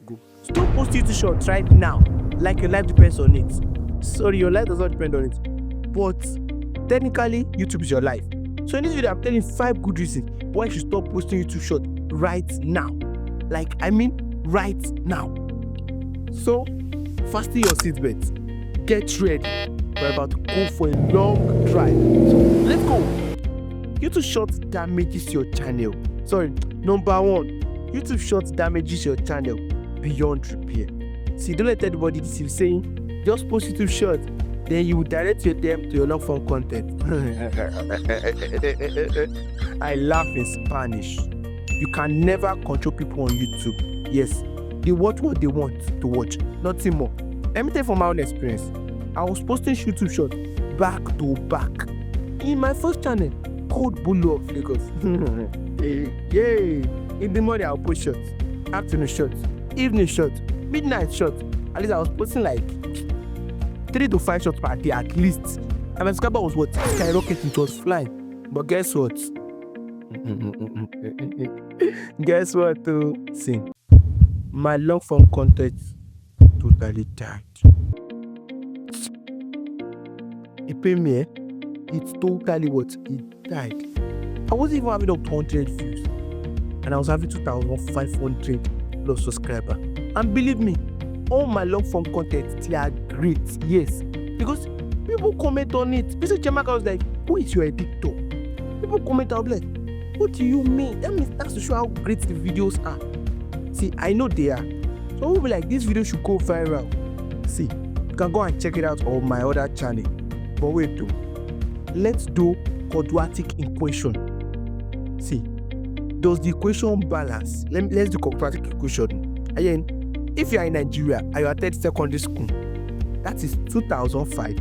go. Stop posting YouTube shorts right now, like your life depends on it. Sorry, your life does not depend on it, but technically YouTube is your life. So in this video, I'm telling 5 good reasons why you should stop posting YouTube shorts right now. Like, I mean right now. So fasten your seatbelt, get ready. We're about to go for a long drive. So let's go. YouTube shorts damages your channel. Sorry, number 1, YouTube shorts damages your channel beyond repair. See, don't let anybody deceive saying just post YouTube shorts, then you will direct them to your long form content. I laugh in Spanish. You can never control people on YouTube. Yes, they watch what they want to watch, nothing more. Let me tell you from my own experience. I was posting YouTube shorts back to back in my first channel called Bulu of Lagos. Yay! In the morning I'll post shorts, afternoon shorts, evening shorts, midnight shorts. At least I was posting like 3 to 5 shorts per day at least. And my subscriber was what? Skyrocketing, it was flying. But guess what? Guess what too? See, my long form content totally died. It paid me, eh? It's totally what? It died. I wasn't even having up to 100 views. And I was having 2,500 plus subscribers. And believe me, all my long form content, they are great. Yes. Because people comment on it. Mr. Jamaica was like, who is your editor? People comment, I'll be like, what do you mean? That means that's to show how great the videos are. See, I know they are. So we'll be like, this video should go viral. See, you can go and check it out on my other channel. But wait though. Let's do quadratic equation. See, does the equation balance? Let's do quadratic equation. Again, if you are in Nigeria and you attend secondary school, that is 2005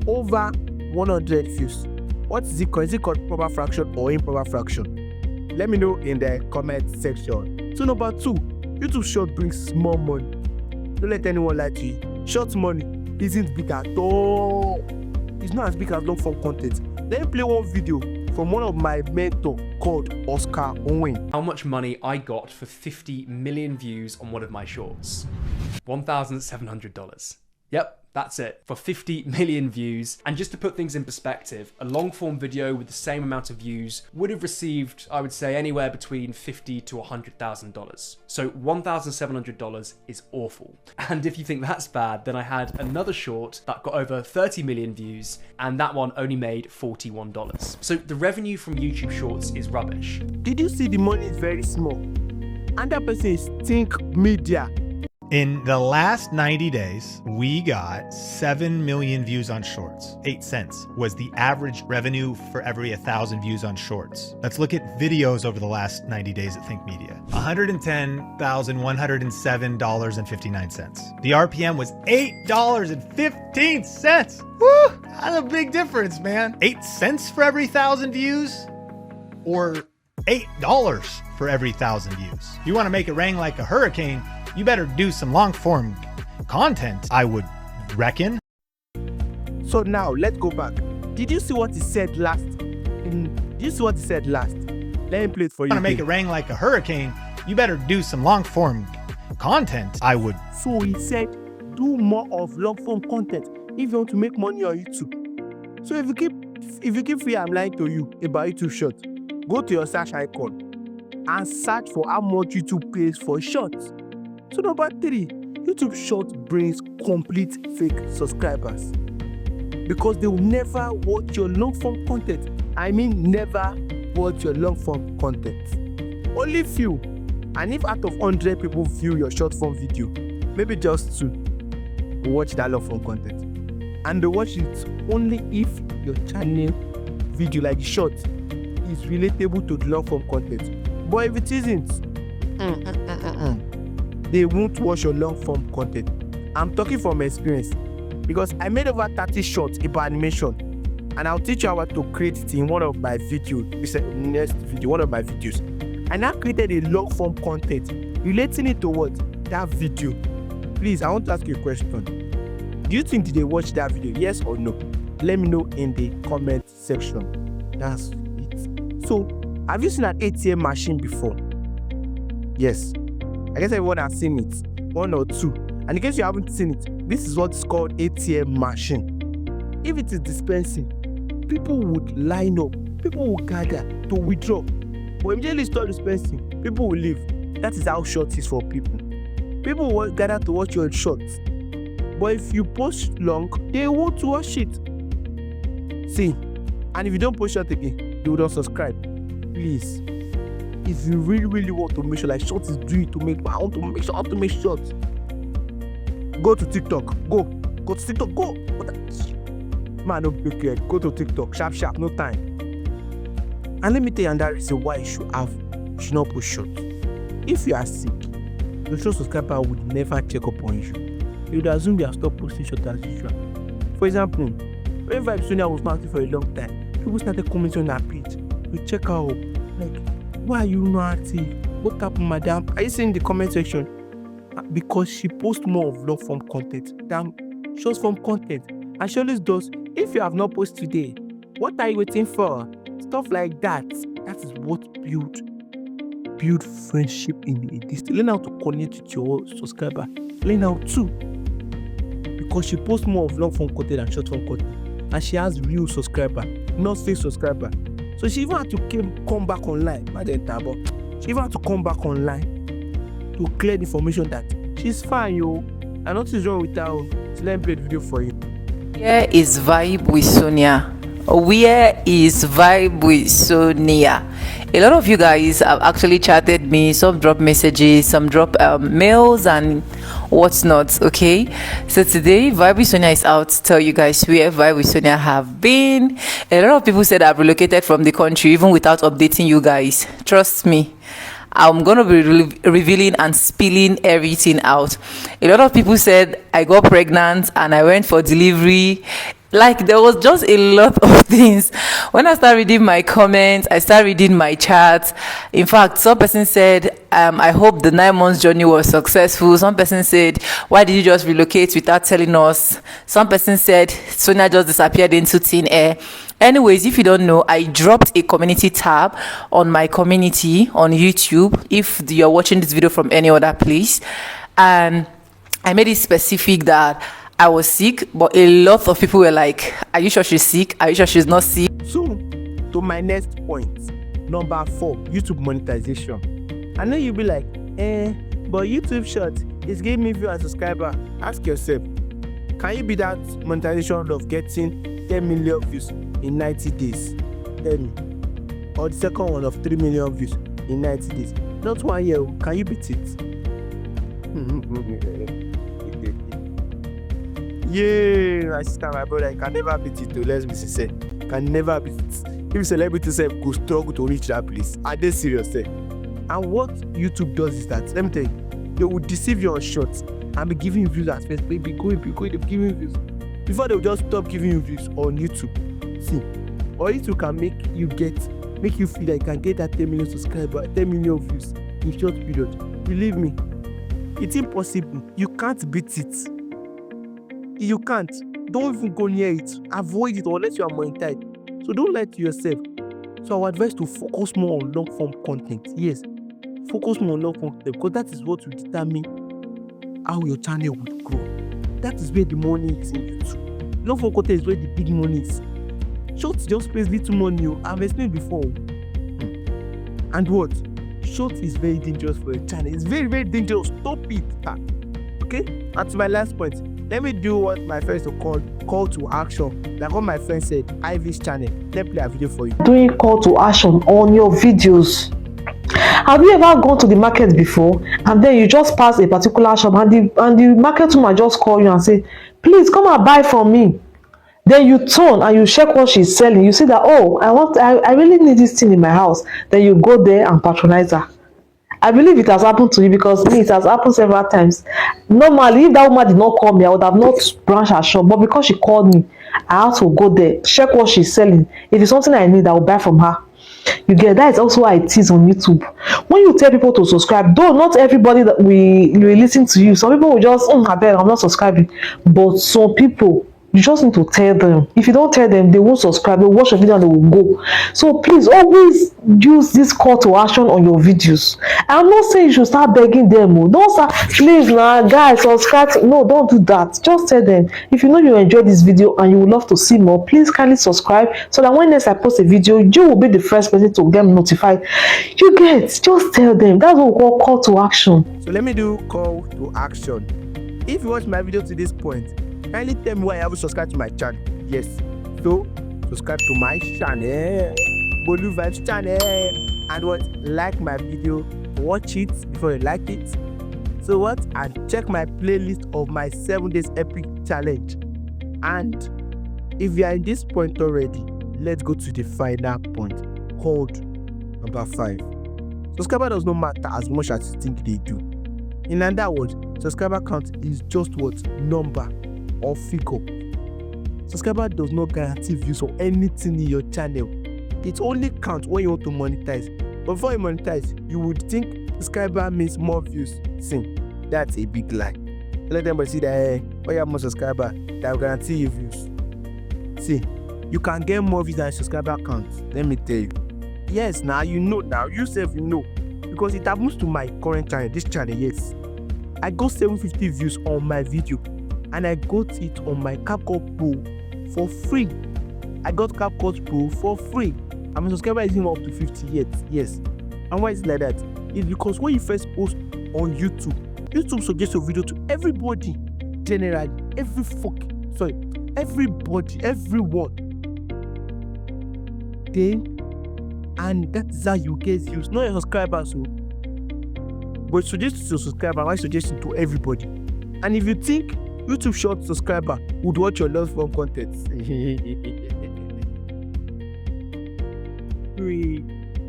over 100 views. What is it called? Is it called proper fraction or improper fraction? Let me know in the comment section. So number 2, YouTube short brings small money. Don't let anyone lie to you. Short money isn't big at all. It's not as big as long form content. Let me play one video from one of my mentors called Oscar Owen. How much money I got for 50 million views on one of my shorts? $1,700. Yep, that's it, for 50 million views. And just to put things in perspective, a long form video with the same amount of views would have received, I would say, anywhere between $50,000 to $100,000. So $1,700 is awful. And if you think that's bad, then I had another short that got over 30 million views, and that one only made $41. So the revenue from YouTube Shorts is rubbish. Did you see the money is very small? And that person is Think Media. In the last 90 days, we got 7 million views on shorts. 8 cents was the average revenue for every 1,000 views on shorts. Let's look at videos over the last 90 days at Think Media. $110,107.59. The RPM was $8.15. Woo! That's a big difference, man. 8 cents for every 1,000 views or $8 for every 1,000 views. You want to make it rain like a hurricane, you better do some long form content, I would reckon. So now let's go back. Did you see what he said last? Let me play it for you. Want to make it rain like a hurricane, you better do some long form content, I would. So he said, do more of long form content if you want to make money on YouTube. So if you keep free, I'm lying to you about YouTube shorts. Go to your search icon and search for how much YouTube pays for shorts. So number 3, YouTube Shorts brings complete fake subscribers because they will never watch your long form content. I mean never watch your long form content. Only few. And if out of 100 people view your short form video, maybe just 2 will watch that long form content. And they watch it only if your channel video, like short, is relatable to the long form content. But if it isn't, they won't watch your long form content. I'm talking from experience because I made over 30 shorts about animation, and I'll teach you how to create it in one of my videos. One of my videos. I now created a long form content relating it to what? That video. Please, I want to ask you a question. Do you think they watch that video? Yes or no? Let me know in the comment section. That's it. So, have you seen an ATM machine before? Yes. I guess everyone has seen it. 1 or 2. And in case you haven't seen it, this is what's called ATM machine. If it is dispensing, people would line up, people will gather to withdraw. But immediately start dispensing, people will leave. That is how short is for people. People will gather to watch your shorts. But if you post long, they won't watch it. See, and if you don't post short again, they will not subscribe. Please, if you really want to make sure, like short is doing to make, I want to make sure how to make short. Go to TikTok. Go to TikTok. Go. Man, no big head. Go to TikTok. Sharp, no time. And let me tell you another reason why you should not post short. If you are sick, your short subscriber would never check up on you. They would assume you have stopped posting short as usual. For example, when Vibe Sonia was not active for a long time, people started commenting on her page to check her up. Like, why are you not active? What happened, madam? Are you seeing the comment section? Because she posts more of long form content than short form content. And she always does. If you have not posted today, what are you waiting for? Stuff like that. That is what build friendship in the distance. Learn how to connect with your subscriber. Learn how to. Because she posts more of long form content than short form content. And she has real subscriber, not fake subscriber. So she even had to come back online. She even had to come back online to clear the information that she's fine, yo. And nothing is wrong with her. So let me play the video for you. Where is Vibe with Sonia? Where is Vibe with Sonia? A lot of you guys have actually chatted me. Some drop messages, some drop mails and what's not. Okay, so today Vibe with Sonia is out to tell you guys where Vibe with Sonia have been. A lot of people said I've relocated from the country even without updating you guys. Trust me, I'm going to be revealing and spilling everything out. A lot of people said I got pregnant and I went for delivery. Like, there was just a lot of things. When I started reading my comments, I started reading my chats. In fact, some person said, I hope the 9 months journey was successful. Some person said, why did you just relocate without telling us? Some person said, Sonia just disappeared into thin air. Anyways, if you don't know, I dropped a community tab on my community on YouTube, if you're watching this video from any other place. And I made it specific that I was sick, but a lot of people were like, are you sure she's sick? Are you sure she's not sick? So, to my next point, number 4, YouTube monetization. I know you'll be like, but YouTube Short is giving me view and subscriber. Ask yourself, can you be that monetization of getting 10 million views in 90 days? Tell me. Or the second one of 3 million views in 90 days. Not 1 year. Can you beat it? Yeah, my sister, my brother, you can never beat it. Let's be sincere. Can never beat it. If celebrity self go struggle to reach that place, are they serious? And what YouTube does is that, let me tell you, they will deceive you on shorts and be giving you views at first. Baby, go, they'll be giving you views. Before they will just stop giving you views on YouTube. See, or YouTube can make you feel like you can get that 10 million subscribers, 10 million views in short period. Believe me, it's impossible. You can't beat it. You can't. Don't even go near it. Avoid it unless you are monetized. So don't lie to yourself. So I would advise to focus more on long form content. Yes, focus more on long form content because that is what will determine how your channel will grow. That is where the money is in YouTube. Long form content is where the big money is. Short just pays little money. I've explained before. And what? Short is very dangerous for your channel. It's very, very dangerous. Stop it. Okay? And to my last point, let me do what my friends will call to action. Like what my friend said, Ivy's channel. Let me play a video for you. Doing call to action on your videos. Have you ever gone to the market before and then you just pass a particular shop and the market woman just call you and say, please come and buy from me. Then you turn and you check what she's selling. You see that, oh, I really need this thing in my house. Then you go there and patronize her. I believe it has happened to you because me, it has happened several times. Normally, if that woman did not call me, I would have not branched her shop. But because she called me, I had to go there, check what she's selling. If it's something I need, I will buy from her. You get that? Is also why it is on YouTube. When you tell people to subscribe, though not everybody that will listen to you. Some people will just, I'm not subscribing. But some people, You just need to tell them. If you don't tell them, they won't subscribe. They'll watch your video and they will go. So please always use this call to action on your videos. I'm not saying you should start begging them. Oh. Don't start, please now, guys, subscribe. No, don't do that. Just tell them. If you know you enjoyed this video and you would love to see more, please kindly subscribe so that when next I post a video, you will be the first person to get notified. You get, just tell them. That's what we call to action. So let me do call to action. If you watch my video to this point, kindly tell me why you haven't subscribed to my channel. Yes, so subscribe to my channel, Bolu Vibes channel, and what, like my video, watch it before you like it. So what, and check my playlist of my 7 days epic challenge. And if you are in this point already, let's go to the final point called number 5. Subscriber does not matter as much as you think they do. In other words, subscriber count is just what, number or figure. Subscriber does not guarantee views or anything in your channel. It only counts when you want to monetize. But before you monetize, you would think subscriber means more views. See, that's a big lie. Let them see that when you have more subscriber, that will guarantee you views. See, you can get more views than subscriber count. Let me tell you. Yes, now you know now. You self you know. Because it happens to my current channel, this channel, yes. I got 750 views on my video and I got it on my CapCut Pro for free. I got CapCut Pro for free. And my subscriber is even up to 50 yet, yes. And why is it like that? It's because when you first post on YouTube, YouTube suggests your video to everybody, generally, everybody, everyone. Then, and that's how you get views, not your subscribers. So, but suggest to your subscriber, why suggesting to everybody? And if you think YouTube short subscriber would watch your long form content,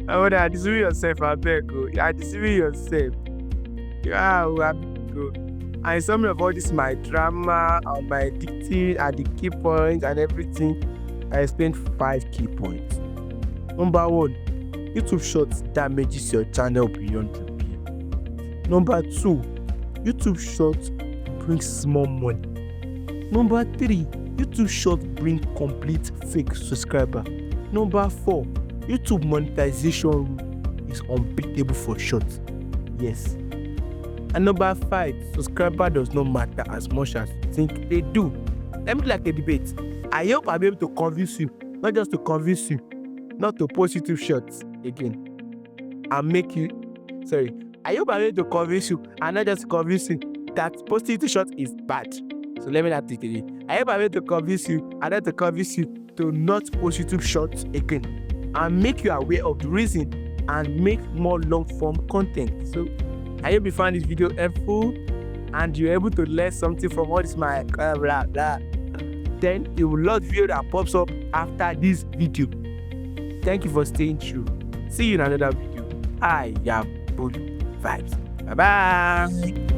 I want to deceive yourself, I beg you. You are deceiving yourself. And some of all this my drama and my dictate and the key points and everything, I explained 5 key points. Number 1, YouTube Shorts damages your channel beyond repair. Number 2, YouTube Shorts brings small money. Number 3, YouTube Shorts bring complete fake subscriber. Number 4, YouTube monetization is unbeatable for shorts. Yes. And number 5, subscriber does not matter as much as you think they do. Let me do like a debate. I hope I'll be able to convince you, not just to convince you, not to post YouTube shorts again. I hope I'll be able to convince you and not just convince you that posting YouTube shorts is bad. So let me not take it. I hope I'll be able to convince you and not to convince you to not post YouTube shorts again. And make you aware of the reason and make more long form content. So I hope you found this video helpful and you're able to learn something from all this my blah blah. Then you will love the video that pops up after this video. Thank you for staying true. See you in another video. I am Bolu Vibes. Bye bye.